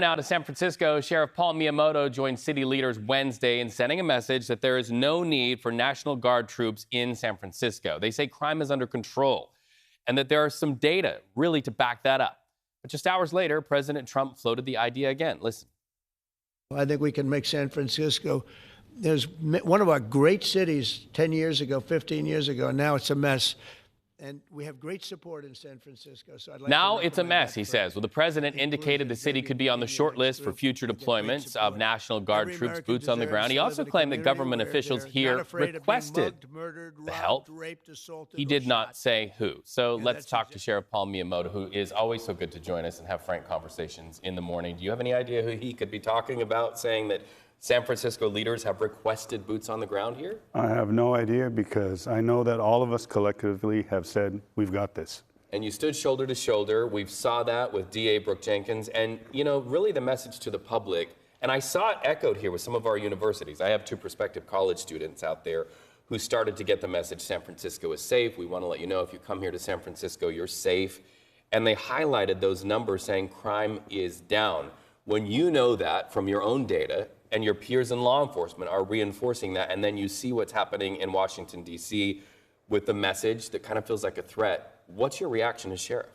Home now to San Francisco. Sheriff Paul Miyamoto joined city leaders Wednesday in sending a message that there is no need for National Guard troops in San Francisco. They say crime is under control and that there are some data really to back that up. But just hours later, President Trump floated the idea again. Listen. I think we can make San Francisco, there's one of our great cities 10 years ago, 15 years ago, and now it's a mess. And we have great support in San Francisco. So I'd like now it's a mess, he says. Well, the president indicated the city could be on the short list for future deployments of National Guard troops, boots on the ground. He also claimed that government officials here requested the help. He did not say who. So let's talk to Sheriff Paul Miyamoto, who is always so good to join us and have frank conversations in the morning. Do you have any idea who he could be talking about, saying that San Francisco leaders have requested boots on the ground here? I have no idea, because I know that all of us collectively have said we've got this. And you stood shoulder to shoulder. We saw that with DA Brooke Jenkins. And, you know, really the message to the public, and I saw it echoed here with some of our universities. I have two prospective college students out there who started to get the message San Francisco is safe. We want to let you know if you come here to San Francisco, you're safe. And they highlighted those numbers saying crime is down. When you know that from your own data, and your peers in law enforcement are reinforcing that, and then you see what's happening in Washington, D.C. with the message that kind of feels like a threat, what's your reaction as sheriff?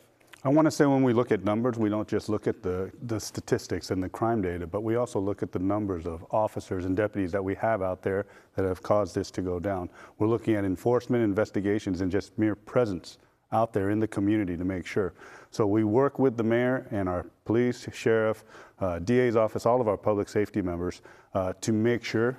I want to say, when we look at numbers, we don't just look at the statistics and the crime data, but we also look at the numbers of officers and deputies that we have out there that have caused this to go down. We're looking at enforcement, investigations, and just mere presence out there in the community to make sure. So we work with the mayor and our police, sheriff, DA's office, all of our public safety members to make sure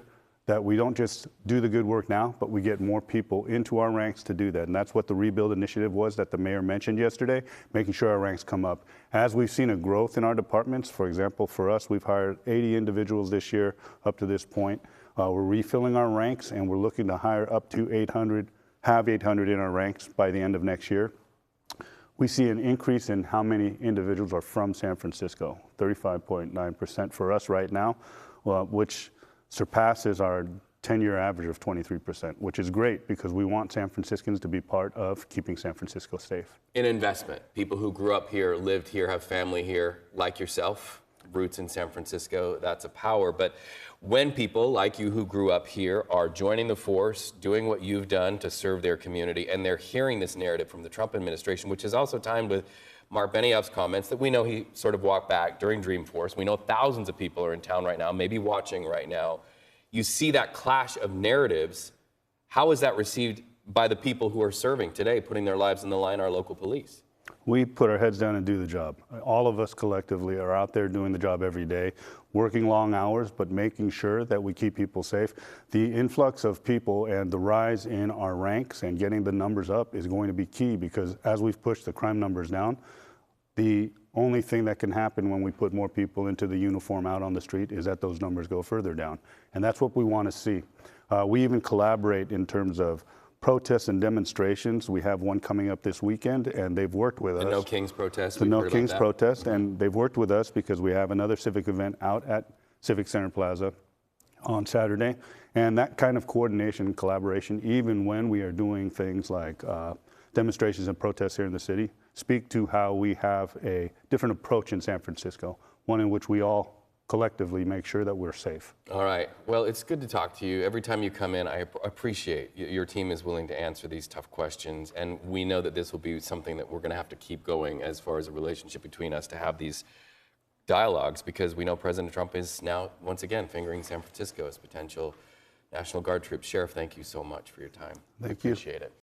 that we don't just do the good work now, but we get more people into our ranks to do that. And that's what the rebuild initiative was that the mayor mentioned yesterday, making sure our ranks come up. As we've seen a growth in our departments, for example, for us, we've hired 80 individuals this year up to this point. We're refilling our ranks, and we're looking to hire up to 800, have 800 in our ranks by the end of next year. We see an increase in how many individuals are from San Francisco, 35.9% for us right now, which surpasses our 10-year average of 23%, which is great, because we want San Franciscans to be part of keeping San Francisco safe. In investment, people who grew up here, lived here, have family here, like yourself, roots in San Francisco, that's a power. But when people like you who grew up here are joining the force, doing what you've done to serve their community, and they're hearing this narrative from the Trump administration, which is also timed with Mark Benioff's comments that we know he sort of walked back during Dreamforce. We know thousands of people are in town right now, maybe watching right now. You see that clash of narratives. How is that received by the people who are serving today, putting their lives on the line, our local police? We put our heads down and do the job. All of us collectively are out there doing the job every day, working long hours, but making sure that we keep people safe. The influx of people and the rise in our ranks and getting the numbers up is going to be key, because as we've pushed the crime numbers down, the only thing that can happen when we put more people into the uniform out on the street is that those numbers go further down. And that's what we want to see. We even collaborate in terms of protests and demonstrations. We have one coming up this weekend, and they've worked with us. The No Kings protest. The No Kings protest, and they've worked with us because we have another civic event out at Civic Center Plaza on Saturday. And that kind of coordination and collaboration, even when we are doing things like demonstrations and protests here in the city, speak to how we have a different approach in San Francisco, one in which we all collectively make sure that we're safe. All right. Well, it's good to talk to you. Every time you come in, I appreciate your team is willing to answer these tough questions. And we know that this will be something that we're going to have to keep going as far as a relationship between us, to have these dialogues, because we know President Trump is now, once again, fingering San Francisco as potential National Guard troops. Sheriff, thank you so much for your time. Thank you. Appreciate it.